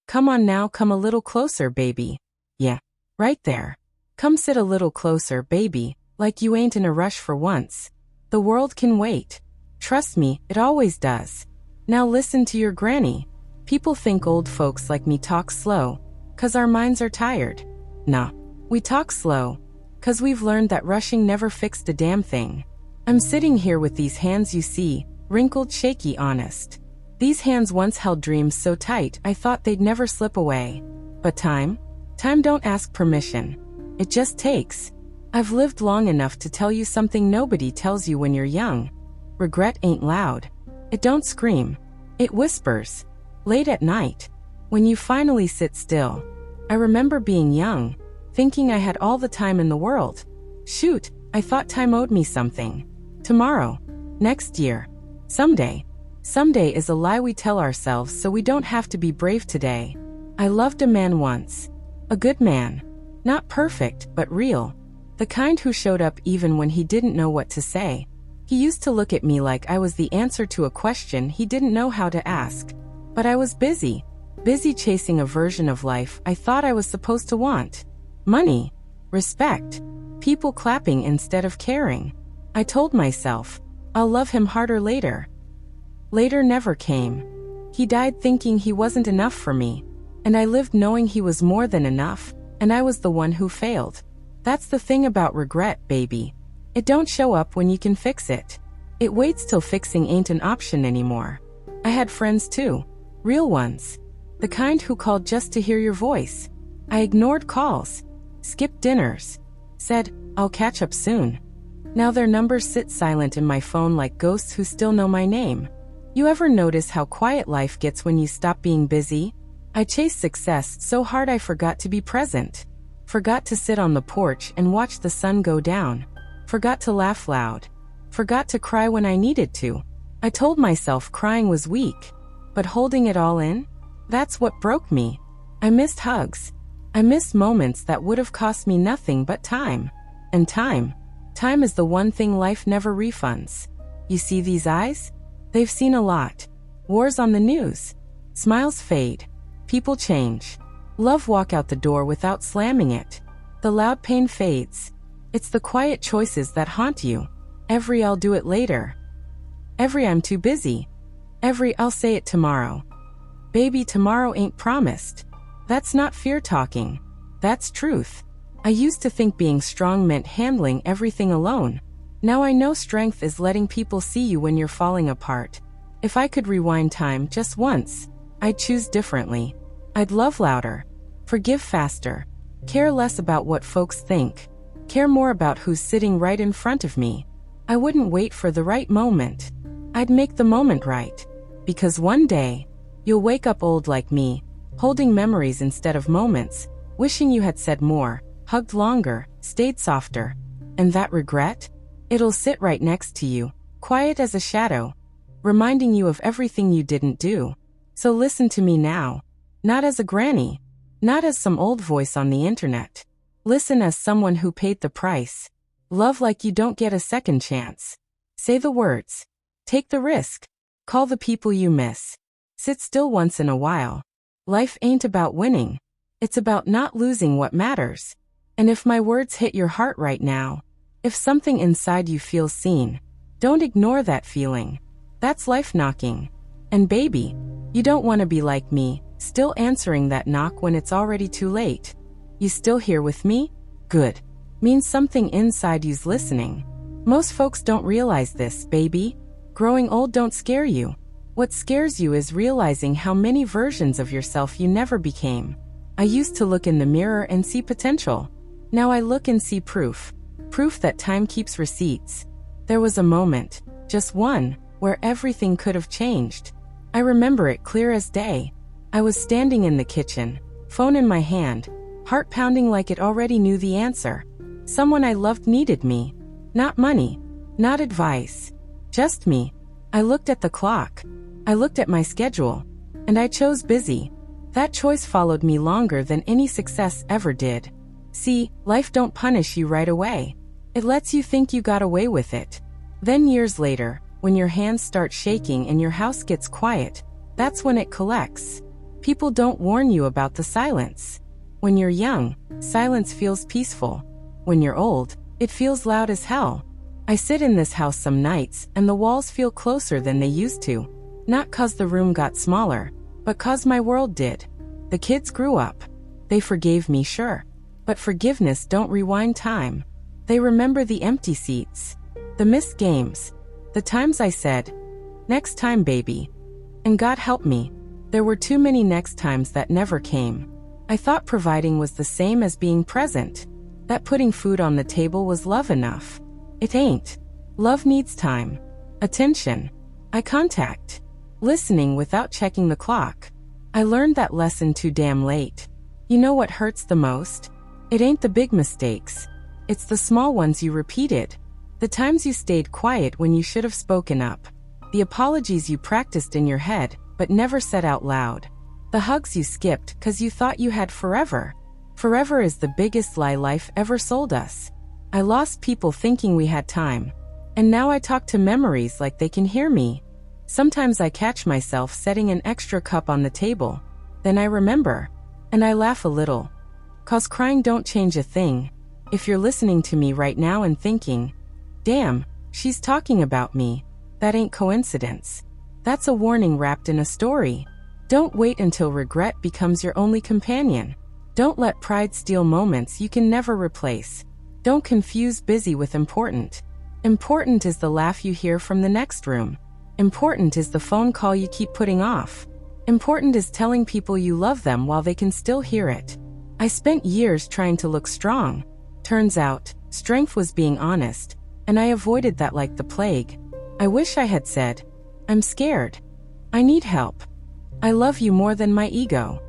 Come on now, come a little closer, baby. Yeah, right there. Come sit a little closer, baby, like you ain't in a rush for once. The world can wait. Trust me, it always does. Now listen to your granny. People think old folks like me talk slow, 'cause our minds are tired. Nah, we talk slow, 'cause we've learned that rushing never fixed a damn thing. I'm sitting here with these hands you see, wrinkled, shaky, honest. These hands once held dreams so tight I thought they'd never slip away. But time don't ask permission. It just takes. I've lived long enough to tell you something nobody tells you when you're young. Regret ain't loud. It don't scream. It whispers. Late at night, when you finally sit still. I remember being young, thinking I had all the time in the world. Shoot, I thought time owed me something. Tomorrow. Next year. Someday. Someday is a lie we tell ourselves so we don't have to be brave today. I loved a man once. A good man. Not perfect, but real. The kind who showed up even when he didn't know what to say. He used to look at me like I was the answer to a question he didn't know how to ask. But I was busy chasing a version of life I thought I was supposed to want. Money. Respect. People clapping instead of caring. I told myself, I'll love him harder later. Later never came. He died thinking he wasn't enough for me. And I lived knowing he was more than enough, and I was the one who failed. That's the thing about regret, baby. It don't show up when you can fix it. It waits till fixing ain't an option anymore. I had friends too. Real ones. The kind who called just to hear your voice. I ignored calls. Skipped dinners. Said, I'll catch up soon. Now their numbers sit silent in my phone like ghosts who still know my name. You ever notice how quiet life gets when you stop being busy? I chased success so hard I forgot to be present. Forgot to sit on the porch and watch the sun go down. Forgot to laugh loud. Forgot to cry when I needed to. I told myself crying was weak. But holding it all in? That's what broke me. I missed hugs. I missed moments that would have cost me nothing but time. And time is the one thing life never refunds. You see these eyes? They've seen a lot. Wars on the news. Smiles fade. People change. Love walk out the door without slamming it. The loud pain fades. It's the quiet choices that haunt you. Every I'll do it later. Every I'm too busy. Every I'll say it tomorrow. Baby, tomorrow ain't promised. That's not fear talking. That's truth. I used to think being strong meant handling everything alone. Now I know strength is letting people see you when you're falling apart. If I could rewind time just once, I'd choose differently. I'd love louder. Forgive faster. Care less about what folks think. Care more about who's sitting right in front of me. I wouldn't wait for the right moment. I'd make the moment right. Because one day, you'll wake up old like me, holding memories instead of moments, wishing you had said more, hugged longer, stayed softer. And that regret? It'll sit right next to you, quiet as a shadow, reminding you of everything you didn't do. So listen to me now. Not as a granny. Not as some old voice on the internet. Listen as someone who paid the price. Love like you don't get a second chance. Say the words. Take the risk. Call the people you miss. Sit still once in a while. Life ain't about winning. It's about not losing what matters. And if my words hit your heart right now, if something inside you feels seen, don't ignore that feeling. That's life knocking. And baby, you don't want to be like me, still answering that knock when it's already too late. You still here with me? Good. Means something inside you's listening. Most folks don't realize this, baby. Growing old don't scare you. What scares you is realizing how many versions of yourself you never became. I used to look in the mirror and see potential. Now I look and see proof. Proof that time keeps receipts. There was a moment, just one, where everything could have changed. I remember it clear as day. I was standing in the kitchen, phone in my hand, heart pounding like it already knew the answer. Someone I loved needed me. Not money, not advice, just me. I looked at the clock. I looked at my schedule. And I chose busy. That choice followed me longer than any success ever did. See, life don't punish you right away. It lets you think you got away with it. Then years later, when your hands start shaking and your house gets quiet, that's when it collects. People don't warn you about the silence. When you're young, silence feels peaceful. When you're old, it feels loud as hell. I sit in this house some nights and the walls feel closer than they used to. Not 'cause the room got smaller, but 'cause my world did. The kids grew up. They forgave me, sure. But forgiveness don't rewind time. They remember the empty seats, the missed games, the times I said, "Next time, baby." And God help me, there were too many next times that never came. I thought providing was the same as being present, that putting food on the table was love enough. It ain't. Love needs time, attention, eye contact, listening without checking the clock. I learned that lesson too damn late. You know what hurts the most? It ain't the big mistakes. It's the small ones you repeated. The times you stayed quiet when you should have spoken up. The apologies you practiced in your head, but never said out loud. The hugs you skipped 'cause you thought you had forever. Forever is the biggest lie life ever sold us. I lost people thinking we had time. And now I talk to memories like they can hear me. Sometimes I catch myself setting an extra cup on the table. Then I remember. And I laugh a little. 'Cause crying don't change a thing. If you're listening to me right now and thinking, "Damn, she's talking about me," that ain't coincidence. That's a warning wrapped in a story. Don't wait until regret becomes your only companion. Don't let pride steal moments you can never replace. Don't confuse busy with important. Important is the laugh you hear from the next room. Important is the phone call you keep putting off. Important is telling people you love them while they can still hear it. I spent years trying to look strong. Turns out, strength was being honest, and I avoided that like the plague. I wish I had said, "I'm scared. I need help. I love you more than my ego."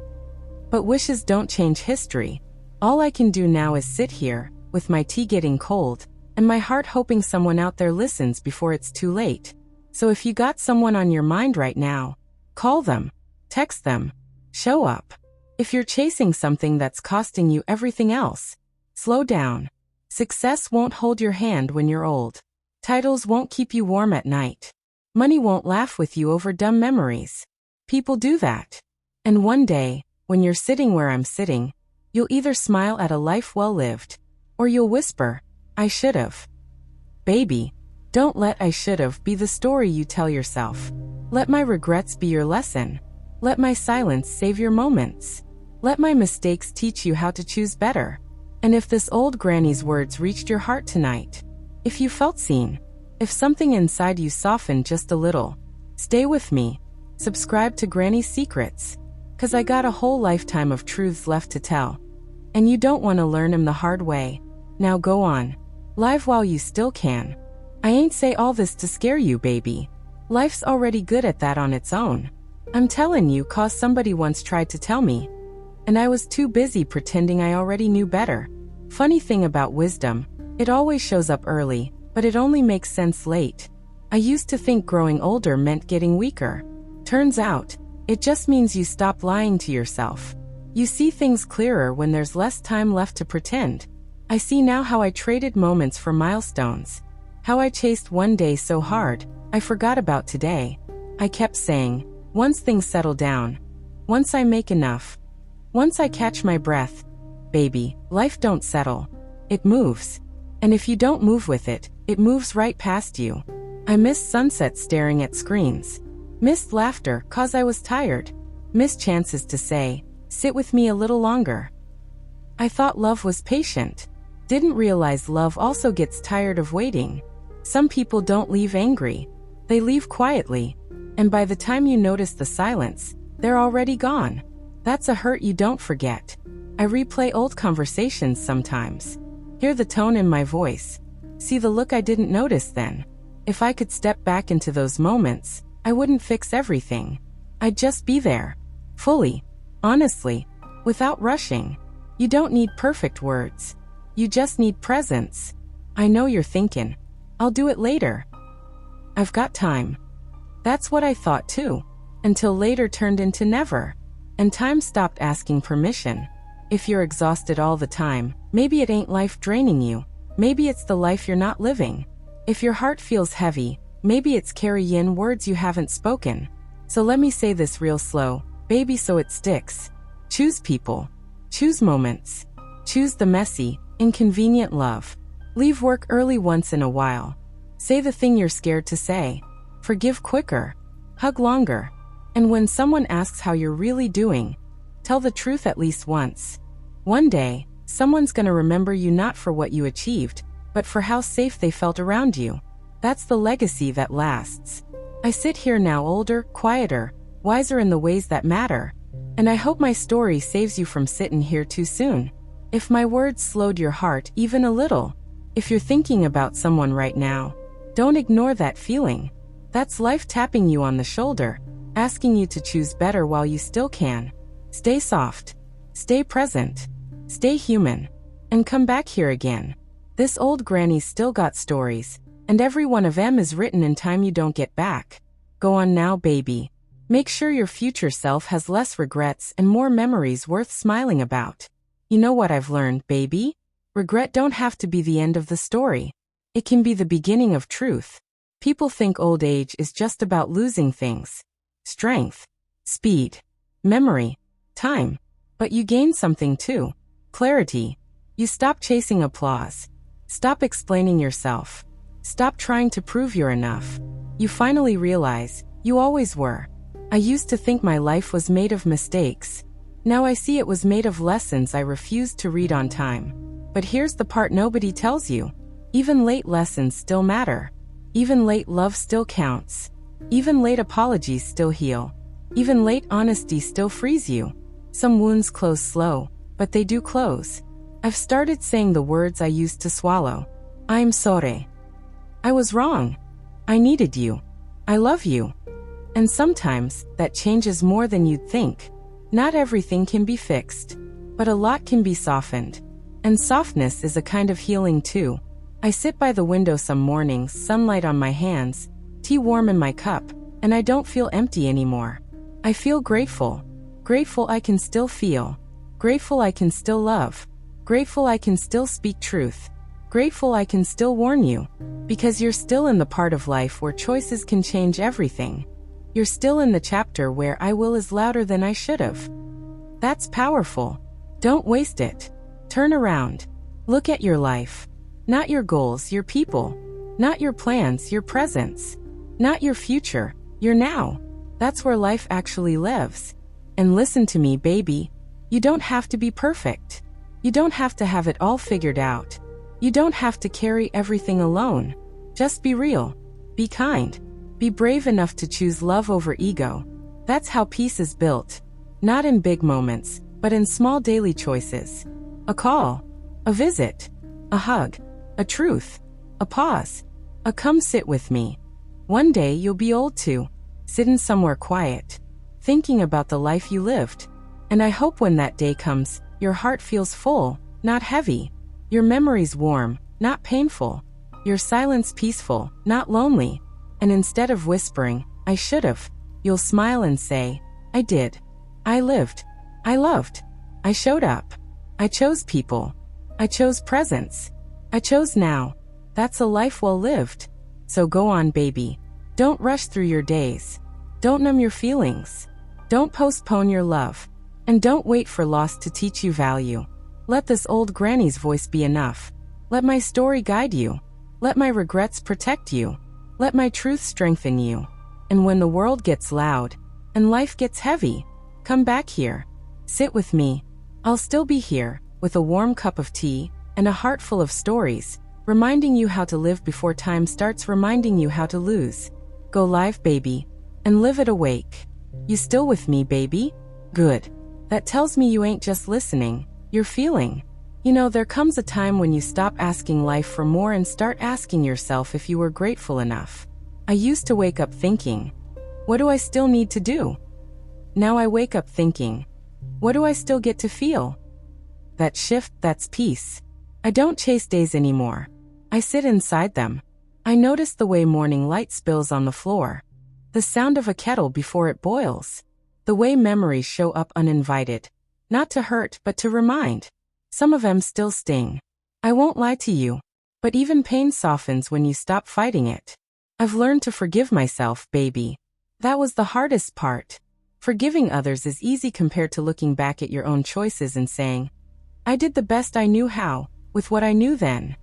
But wishes don't change history. All I can do now is sit here, with my tea getting cold, and my heart hoping someone out there listens before it's too late. So if you got someone on your mind right now, call them, text them, show up. If you're chasing something that's costing you everything else, slow down. Success won't hold your hand when you're old. Titles won't keep you warm at night. Money won't laugh with you over dumb memories. People do that. And one day, when you're sitting where I'm sitting, you'll either smile at a life well lived, or you'll whisper, "I should've." Baby, don't let "I should've" be the story you tell yourself. Let my regrets be your lesson. Let my silence save your moments. Let my mistakes teach you how to choose better. And if this old granny's words reached your heart tonight, if you felt seen, if something inside you softened just a little, stay with me. Subscribe to Granny's Secrets. 'Cause I got a whole lifetime of truths left to tell. And you don't want to learn 'em the hard way. Now go on. Live while you still can. I ain't say all this to scare you, baby. Life's already good at that on its own. I'm telling you 'cause somebody once tried to tell me. And I was too busy pretending I already knew better. Funny thing about wisdom, it always shows up early, but it only makes sense late. I used to think growing older meant getting weaker. Turns out, it just means you stop lying to yourself. You see things clearer when there's less time left to pretend. I see now how I traded moments for milestones. How I chased one day so hard, I forgot about today. I kept saying, once things settle down, once I make enough, once I catch my breath. Baby, life don't settle. It moves. And if you don't move with it, it moves right past you. I missed sunsets staring at screens. Missed laughter 'cause I was tired. Missed chances to say, "Sit with me a little longer." I thought love was patient. Didn't realize love also gets tired of waiting. Some people don't leave angry. They leave quietly. And by the time you notice the silence, they're already gone. That's a hurt you don't forget. I replay old conversations sometimes. Hear the tone in my voice. See the look I didn't notice then. If I could step back into those moments, I wouldn't fix everything. I'd just be there. Fully. Honestly. Without rushing. You don't need perfect words. You just need presence. I know you're thinking, "I'll do it later. I've got time." That's what I thought too. Until later turned into never. And time stopped asking permission. If you're exhausted all the time, maybe it ain't life draining you. Maybe it's the life you're not living. If your heart feels heavy, maybe it's carrying words you haven't spoken. So let me say this real slow. baby, so it sticks. Choose people. Choose moments. Choose the messy, inconvenient love. Leave work early once in a while. Say the thing you're scared to say. Forgive quicker. Hug longer. And when someone asks how you're really doing, tell the truth at least once. One day, someone's gonna remember you not for what you achieved, but for how safe they felt around you. That's the legacy that lasts. I sit here now older, quieter, wiser in the ways that matter. And I hope my story saves you from sitting here too soon. If my words slowed your heart even a little, if you're thinking about someone right now, don't ignore that feeling. That's life tapping you on the shoulder, asking you to choose better while you still can. Stay soft. Stay present. Stay human. And come back here again. This old granny's still got stories, and every one of 'em is written in time you don't get back. Go on now, baby. Make sure your future self has less regrets and more memories worth smiling about. You know what I've learned, baby? Regret don't have to be the end of the story. It can be the beginning of truth. People think old age is just about losing things. Strength, speed, memory, time. But you gain something too. Clarity. You stop chasing applause. Stop explaining yourself. Stop trying to prove you're enough. You finally realize, you always were. I used to think my life was made of mistakes. Now I see it was made of lessons I refused to read on time. But here's the part nobody tells you. Even late lessons still matter. Even late love still counts. Even late apologies still heal. Even late honesty still frees you. Some wounds close slow, but they do close. I've started saying the words I used to swallow. I'm sorry. I was wrong. I needed you. I love you. And sometimes, that changes more than you'd think. Not everything can be fixed, but a lot can be softened. And softness is a kind of healing too. I sit by the window some mornings, sunlight on my hands, tea warm in my cup, and I don't feel empty anymore. I feel grateful. Grateful I can still feel. Grateful I can still love. Grateful I can still speak truth. Grateful I can still warn you. Because you're still in the part of life where choices can change everything. You're still in the chapter where I will is louder than I should have. That's powerful. Don't waste it. Turn around. Look at your life. Not your goals, your people. Not your plans, your presence. Not your future, your now. That's where life actually lives. And listen to me, baby. You don't have to be perfect. You don't have to have it all figured out. You don't have to carry everything alone. Just be real. Be kind. Be brave enough to choose love over ego. That's how peace is built. Not in big moments, but in small daily choices. A call. A visit. A hug. A truth. A pause. A come sit with me. One day you'll be old too. Sitting somewhere quiet. Thinking about the life you lived. And I hope when that day comes, your heart feels full, not heavy. Your memories warm, not painful. Your silence peaceful, not lonely. And instead of whispering, I should've, you'll smile and say, I did. I lived. I loved. I showed up. I chose people. I chose presence. I chose now. That's a life well lived. So go on, baby. Don't rush through your days. Don't numb your feelings. Don't postpone your love. And don't wait for loss to teach you value. Let this old granny's voice be enough. Let my story guide you. Let my regrets protect you. Let my truth strengthen you. And when the world gets loud, and life gets heavy, come back here. Sit with me. I'll still be here, with a warm cup of tea, and a heart full of stories, reminding you how to live before time starts reminding you how to lose. Go live, baby, and live it awake. You still with me, baby? Good. That tells me you ain't just listening, you're feeling. You know, there comes a time when you stop asking life for more and start asking yourself if you were grateful enough. I used to wake up thinking, what do I still need to do? Now I wake up thinking, what do I still get to feel? That shift, that's peace. I don't chase days anymore. I sit inside them. I notice the way morning light spills on the floor. The sound of a kettle before it boils. The way memories show up uninvited. Not to hurt, but to remind. Some of them still sting. I won't lie to you. But even pain softens when you stop fighting it. I've learned to forgive myself, baby. That was the hardest part. Forgiving others is easy compared to looking back at your own choices and saying, I did the best I knew how, with what I knew then.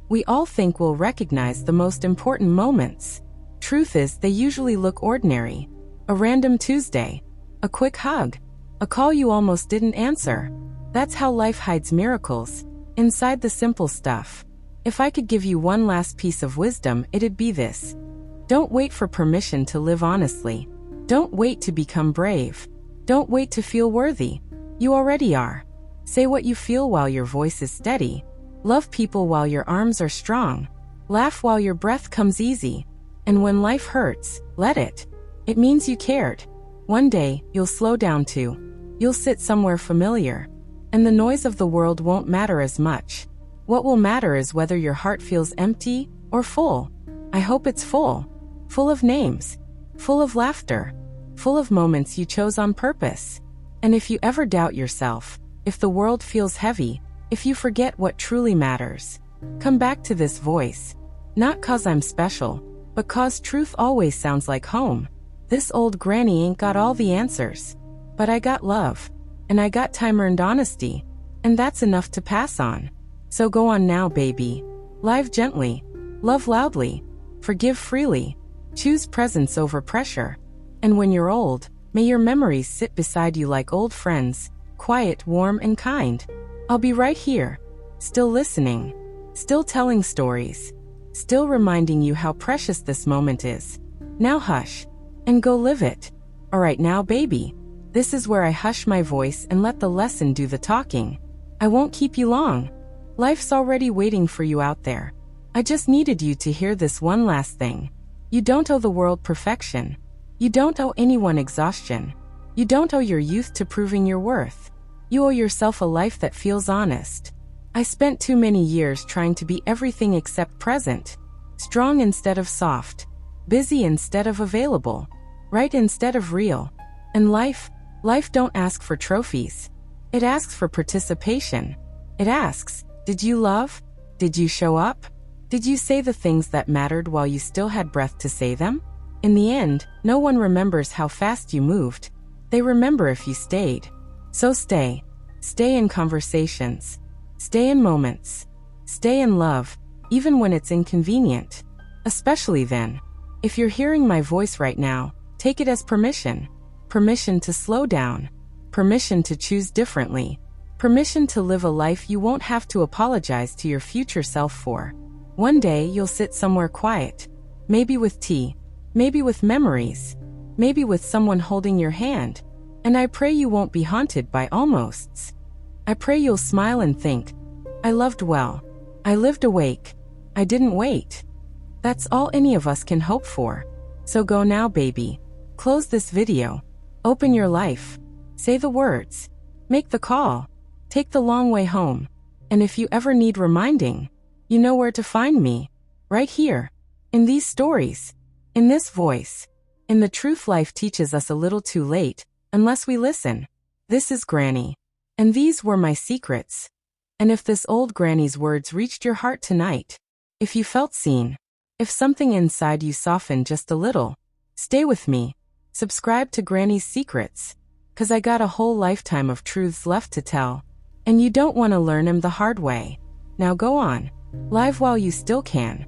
We all think we'll recognize the most important moments. Truth is, they usually look ordinary. A random Tuesday, a quick hug, a call you almost didn't answer. That's how life hides miracles, inside the simple stuff. If I could give you one last piece of wisdom, it'd be this. Don't wait for permission to live honestly. Don't wait to become brave. Don't wait to feel worthy. You already are. Say what you feel while your voice is steady. Love people while your arms are strong. Laugh while your breath comes easy. And when life hurts, let it. It means you cared. One day, you'll slow down too. You'll sit somewhere familiar. And the noise of the world won't matter as much. What will matter is whether your heart feels empty or full. I hope it's full. Full of names. Full of laughter. Full of moments you chose on purpose. And if you ever doubt yourself, if the world feels heavy, if you forget what truly matters, come back to this voice. Not 'cause I'm special, but 'cause truth always sounds like home. This old granny ain't got all the answers. But I got love. And I got time-earned honesty. And that's enough to pass on. So go on now, baby. Live gently. Love loudly. Forgive freely. Choose presence over pressure. And when you're old, may your memories sit beside you like old friends, quiet, warm, and kind. I'll be right here, still listening, still telling stories, still reminding you how precious this moment is. Now hush, and go live it. Alright now, baby. This is where I hush my voice and let the lesson do the talking. I won't keep you long. Life's already waiting for you out there. I just needed you to hear this one last thing. You don't owe the world perfection. You don't owe anyone exhaustion. You don't owe your youth to proving your worth. You owe yourself a life that feels honest. I spent too many years trying to be everything except present. Strong instead of soft. Busy instead of available. Right instead of real. And life don't ask for trophies. It asks for participation. It asks, did you love? Did you show up? Did you say the things that mattered while you still had breath to say them? In the end, no one remembers how fast you moved. They remember if you stayed. So stay. Stay in conversations. Stay in moments. Stay in love, even when it's inconvenient. Especially then. If you're hearing my voice right now, take it as permission. Permission to slow down. Permission to choose differently. Permission to live a life you won't have to apologize to your future self for. One day you'll sit somewhere quiet. Maybe with tea. Maybe with memories. Maybe with someone holding your hand. And I pray you won't be haunted by almosts. I pray you'll smile and think, I loved well. I lived awake. I didn't wait. That's all any of us can hope for. So go now, baby. Close this video. Open your life. Say the words. Make the call. Take the long way home. And if you ever need reminding, you know where to find me. Right here. In these stories. In this voice. In the truth life teaches us a little too late, unless we listen. This is Granny. And these were my secrets. And if this old granny's words reached your heart tonight, if you felt seen, if something inside you softened just a little, stay with me. Subscribe to Granny's Secrets. 'Cause I got a whole lifetime of truths left to tell. And you don't want to learn them the hard way. Now go on. Live while you still can.